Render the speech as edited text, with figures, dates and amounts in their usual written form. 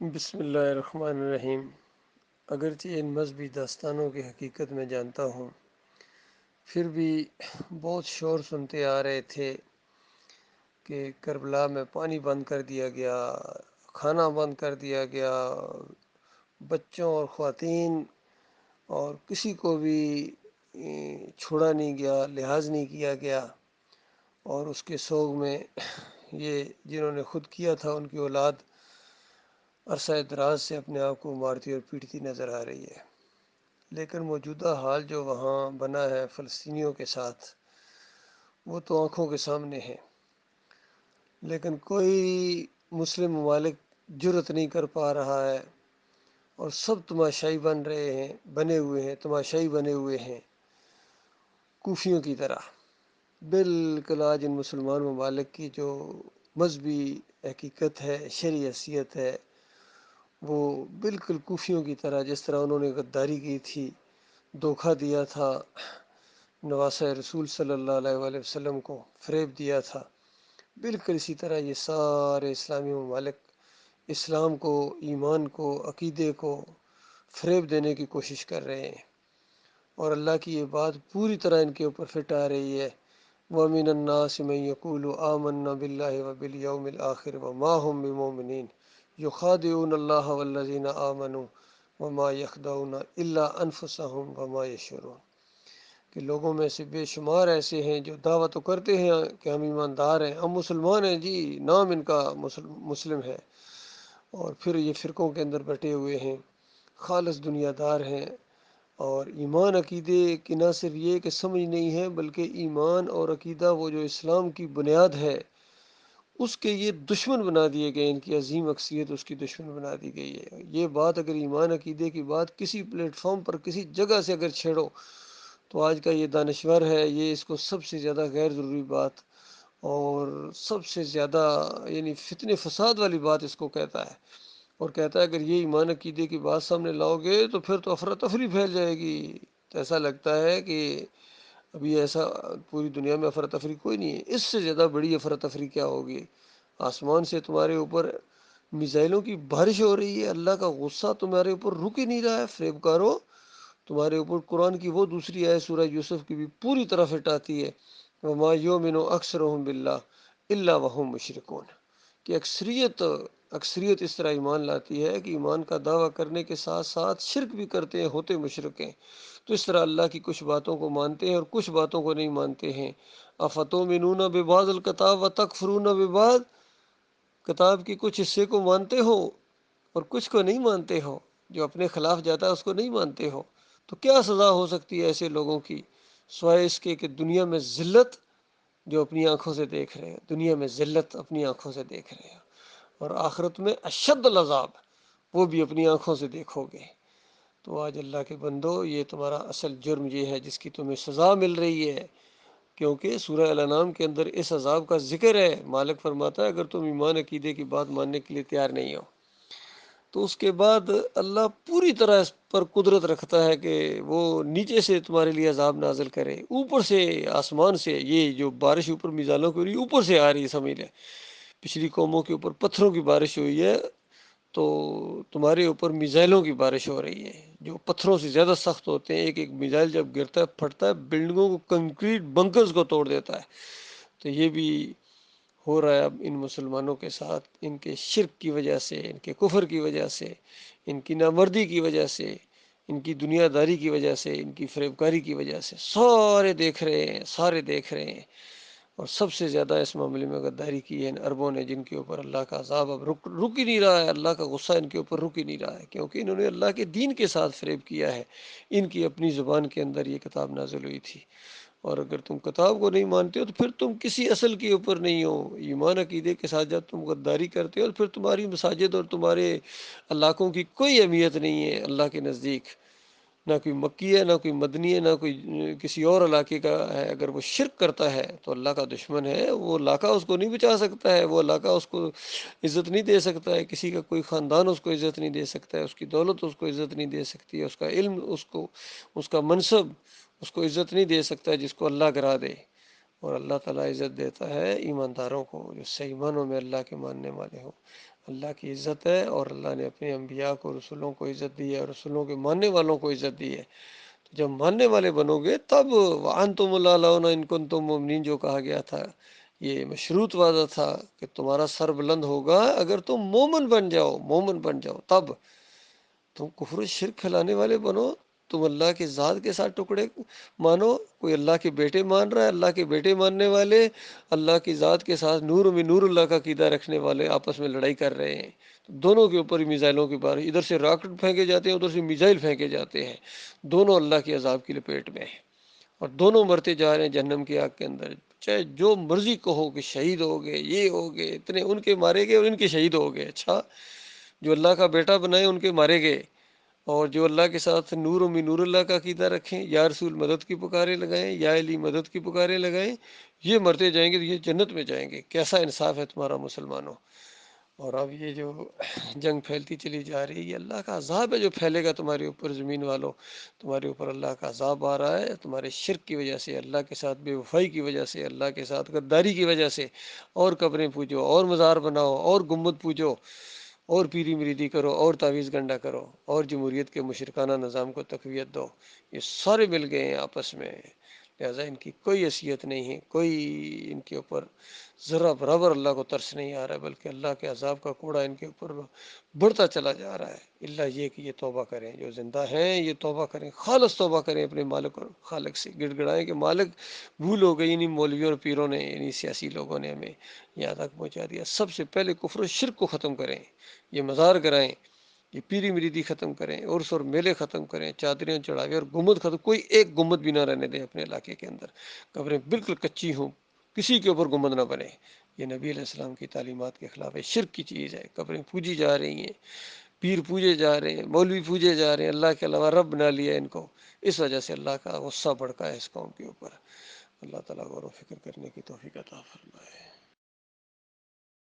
بسم اللہ الرحمن الرحیم۔ اگرچہ ان مذہبی داستانوں کی حقیقت میں جانتا ہوں، پھر بھی بہت شور سنتے آ رہے تھے کہ کربلا میں پانی بند کر دیا گیا، کھانا بند کر دیا گیا، بچوں اور خواتین اور کسی کو بھی چھوڑا نہیں گیا، لحاظ نہیں کیا گیا، اور اس کے سوگ میں یہ جنہوں نے خود کیا تھا ان کی اولاد عرصہ دراز سے اپنے آپ کو مارتی اور پیٹتی نظر آ رہی ہے۔ لیکن موجودہ حال جو وہاں بنا ہے فلسطینیوں کے ساتھ، وہ تو آنکھوں کے سامنے ہے، لیکن کوئی مسلم ممالک جرأت نہیں کر پا رہا ہے، اور سب تماشائی بنے ہوئے ہیں، تماشائی بنے ہوئے ہیں کوفیوں کی طرح۔ بالکل آج ان مسلمان ممالک کی جو مذہبی حقیقت ہے، شرعی حیثیت ہے، وہ بالکل کوفیوں کی طرح، جس طرح انہوں نے غداری کی تھی، دھوکہ دیا تھا نواسہ رسول صلی اللہ علیہ وآلہ وسلم کو، فریب دیا تھا، بالکل اسی طرح یہ سارے اسلامی ممالک اسلام کو، ایمان کو، عقیدے کو فریب دینے کی کوشش کر رہے ہیں، اور اللہ کی یہ بات پوری طرح ان کے اوپر فٹ آ رہی ہے۔ وَمِنَ النَّاسِ مَن يَقُولُ آمَنَّا بِاللَّهِ وَبِالْيَوْمِ الْآخِرِ وَمَا هُم بِمُؤْمِنِينَ يُخَادِعُونَ اللَّهَ وَالَّذِينَ آمَنُوا وَمَا يَخْدَعُونَ إِلَّا أَنفُسَهُمْ وَمَا يَشْعُرُونَ کہ لوگوں میں سے بے شمار ایسے ہیں جو دعویٰ تو کرتے ہیں کہ ہم ایماندار ہیں، ہم مسلمان ہیں، جی نام ان کا مسلم ہے، اور پھر یہ فرقوں کے اندر بٹے ہوئے ہیں، خالص دنیا دار ہیں، اور ایمان عقیدے کی نہ صرف یہ کہ سمجھ نہیں ہے، بلکہ ایمان اور عقیدہ وہ جو اسلام کی بنیاد ہے اس کے یہ دشمن بنا دیے گئے، ان کی عظیم اکثریت اس کی دشمن بنا دی گئی ہے۔ یہ بات اگر ایمان عقیدے کی بات کسی پلیٹ فارم پر کسی جگہ سے اگر چھیڑو تو آج کا یہ دانشور ہے، یہ اس کو سب سے زیادہ غیر ضروری بات اور سب سے زیادہ یعنی فتنے فساد والی بات اس کو کہتا ہے، اور کہتا ہے اگر یہ ایمان عقیدے کی بات سامنے لاؤ گے تو پھر تو افراتفری پھیل جائے گی۔ تو ایسا لگتا ہے کہ ابھی ایسا پوری دنیا میں افراتفری کوئی نہیں ہے، اس سے زیادہ بڑی افراتفری کیا ہوگی؟ آسمان سے تمہارے اوپر میزائلوں کی بارش ہو رہی ہے، اللہ کا غصہ تمہارے اوپر رک ہی نہیں رہا ہے، فریب کارو۔ تمہارے اوپر قرآن کی وہ دوسری آیت سورہ یوسف کی بھی پوری طرح فٹ آتی ہے، وَمَا يُؤْمِنُ أَكْثَرُهُم بِاللَّهِ إِلَّا وَهُم مُشْرِكُونَ کہ اکثریت اس طرح ایمان لاتی ہے کہ ایمان کا دعویٰ کرنے کے ساتھ ساتھ شرک بھی کرتے ہیں، ہوتے مشرک ہیں۔ تو اس طرح اللہ کی کچھ باتوں کو مانتے ہیں اور کچھ باتوں کو نہیں مانتے ہیں۔ أَفَتُؤْمِنُونَ بِبَعْضِ الْكِتَابِ وَتَكْفُرُونَ بِبَعْضٍ کتاب کی کچھ حصے کو مانتے ہو اور کچھ کو نہیں مانتے ہو، جو اپنے خلاف جاتا ہے اس کو نہیں مانتے ہو، تو کیا سزا ہو سکتی ہے ایسے لوگوں کی، سوائے اس کے کہ دنیا میں ذلت جو اپنی آنکھوں سے دیکھ رہے ہیں، دنیا میں ذلت اپنی آنکھوں سے دیکھ رہے ہیں، اور آخرت میں اشد العذاب وہ بھی اپنی آنکھوں سے دیکھو گے۔ تو آج اللہ کے بندو، یہ تمہارا اصل جرم یہ ہے جس کی تمہیں سزا مل رہی ہے، کیونکہ سورہ الانعام کے اندر اس عذاب کا ذکر ہے۔ مالک فرماتا ہے اگر تم ایمان عقیدے کی بات ماننے کے لیے تیار نہیں ہو تو اس کے بعد اللہ پوری طرح اس پر قدرت رکھتا ہے کہ وہ نیچے سے تمہارے لیے عذاب نازل کرے، اوپر سے آسمان سے یہ جو بارش اوپر میزائلوں کی ہو رہی ہے اوپر سے آ رہی ہے، سمجھ لیں پچھلی قوموں کے اوپر پتھروں کی بارش ہوئی ہے، تو تمہارے اوپر میزائلوں کی بارش ہو رہی ہے جو پتھروں سے زیادہ سخت ہوتے ہیں۔ ایک ایک میزائل جب گرتا ہے پھٹتا ہے، بلڈنگوں کو، کنکریٹ بنکرز کو توڑ دیتا ہے۔ تو یہ بھی ہو رہا ہے اب ان مسلمانوں کے ساتھ، ان کے شرک کی وجہ سے، ان کے کفر کی وجہ سے، ان کی نامردی کی وجہ سے، ان کی دنیا داری کی وجہ سے، ان کی فریب کاری کی وجہ سے، سارے دیکھ رہے ہیں، سارے دیکھ رہے ہیں۔ اور سب سے زیادہ اس معاملے میں غداری کی ہے ان عربوں نے، جن کے اوپر اللہ کا عذاب اب رک ہی نہیں رہا ہے، اللہ کا غصہ ان کے اوپر رک ہی نہیں رہا ہے، کیونکہ انہوں نے اللہ کے دین کے ساتھ فریب کیا ہے۔ ان کی اپنی زبان کے اندر یہ کتاب نازل ہوئی تھی، اور اگر تم کتاب کو نہیں مانتے ہو تو پھر تم کسی اصل کے اوپر نہیں ہو۔ ایمان عقیدے کے ساتھ جب تم غداری کرتے ہو تو پھر تمہاری مساجد اور تمہارے علاقوں کی کوئی اہمیت نہیں ہے اللہ کے نزدیک، نہ کوئی مکی ہے، نہ کوئی مدنی ہے، نہ کوئی کسی اور علاقے کا ہے۔ اگر وہ شرک کرتا ہے تو اللہ کا دشمن ہے، وہ علاقہ اس کو نہیں بچا سکتا ہے، وہ علاقہ اس کو عزت نہیں دے سکتا ہے، کسی کا کوئی خاندان اس کو عزت نہیں دے سکتا ہے، اس کی دولت اس کو عزت نہیں دے سکتی ہے، اس کا علم اس کو، اس کا منصب اس کو عزت نہیں دے سکتا ہے جس کو اللہ کرا دے۔ اور اللہ تعالیٰ عزت دیتا ہے ایمانداروں کو، جو صحیح معنوں میں اللہ کے ماننے والے ہوں۔ اللہ کی عزت ہے، اور اللہ نے اپنے انبیاء کو، رسولوں کو عزت دی ہے، اور رسولوں کے ماننے والوں کو عزت دی ہے۔ تو جب ماننے والے بنو گے تب وَأَنْتُمُ الْأَعْلَوْنَ إِن كُنتُم مُؤْمِنِينَ جو کہا گیا تھا، یہ مشروط وعدہ تھا کہ تمہارا سر بلند ہوگا اگر تم مومن بن جاؤ، مومن بن جاؤ تب۔ تم کفر و شرک پھیلانے والے بنو، تم اللہ کی ذات کے ساتھ ٹکڑے مانو، کوئی اللہ کے بیٹے مان رہا ہے، اللہ کے بیٹے ماننے والے اللہ کی ذات کے ساتھ نور میں نور اللہ کا عقیدہ رکھنے والے آپس میں لڑائی کر رہے ہیں، دونوں کے اوپر میزائلوں کی بارش، ادھر سے راکٹ پھینکے جاتے ہیں، ادھر سے میزائل پھینکے جاتے ہیں، دونوں اللہ کے عذاب کی لپیٹ میں ہیں، اور دونوں مرتے جا رہے ہیں جہنم کی آگ کے اندر۔ چاہے جو مرضی کہو کہ شہید ہو گئے، یہ ہو گئے، اتنے ان کے مارے گئے اور ان کے شہید ہو گئے، اچھا جو اللہ کا بیٹا بنائے ان کے مارے گئے، اور جو اللہ کے ساتھ نور میں نور اللہ کا عقیدہ رکھیں، یا رسول مدد کی پکارے لگائیں، یا علی مدد کی پکارے لگائیں، یہ مرتے جائیں گے تو یہ جنت میں جائیں گے۔ کیسا انصاف ہے تمہارا مسلمانوں! اور اب یہ جو جنگ پھیلتی چلی جا رہی ہے، یہ اللہ کا عذاب ہے جو پھیلے گا تمہارے اوپر، زمین والوں، تمہارے اوپر اللہ کا عذاب آ رہا ہے تمہارے شرک کی وجہ سے، اللہ کے ساتھ بے وفائی کی وجہ سے، اللہ کے ساتھ غداری کی وجہ سے، اور قبریں پوجو، اور مزار بناؤ، اور گنبد پوجو، اور پیری مریدی کرو، اور تعویذ گنڈا کرو، اور جمہوریت کے مشرکانہ نظام کو تقویت دو، یہ سارے مل گئے ہیں آپس میں۔ لہٰذا ان کی کوئی حیثیت نہیں ہے، کوئی ان کے اوپر ذرا برابر اللہ کو ترس نہیں آ رہا ہے، بلکہ اللہ کے عذاب کا کوڑا ان کے اوپر بڑھتا چلا جا رہا ہے۔ اللہ یہ کہ یہ توبہ کریں، جو زندہ ہیں یہ توبہ کریں، خالص توبہ کریں اپنے مالک اور خالق سے، گڑ گڑائیں کہ مالک بھول ہو گئی، انہیں مولویوں اور پیروں نے، انہیں سیاسی لوگوں نے ہمیں یہاں تک پہنچا دیا۔ سب سے پہلے کفر و شرک کو ختم کریں، یہ مزار کرائیں، یہ پیری مریدی ختم کریں، عرس اور میلے ختم کریں، چادریں چڑھاوے اور گنبد ختم، کوئی ایک گنبد بھی نہ رہنے دیں اپنے علاقے کے اندر، قبریں بالکل کچی ہوں، کسی کے اوپر گنبد نہ بنے۔ یہ نبی علیہ السلام کی تعلیمات کے خلاف ہے، شرک کی چیز ہے، قبریں پوجی جا رہی ہیں، پیر پوجے جا رہے ہیں، مولوی پوجے جا رہے ہیں، اللہ کے علاوہ رب بنا لیا ان کو، اس وجہ سے اللہ کا غصہ بڑھکا ہے اس قوم کے اوپر۔ اللہ تعالیٰ غور و فکر کرنے کی توفیق عطا فرمائے۔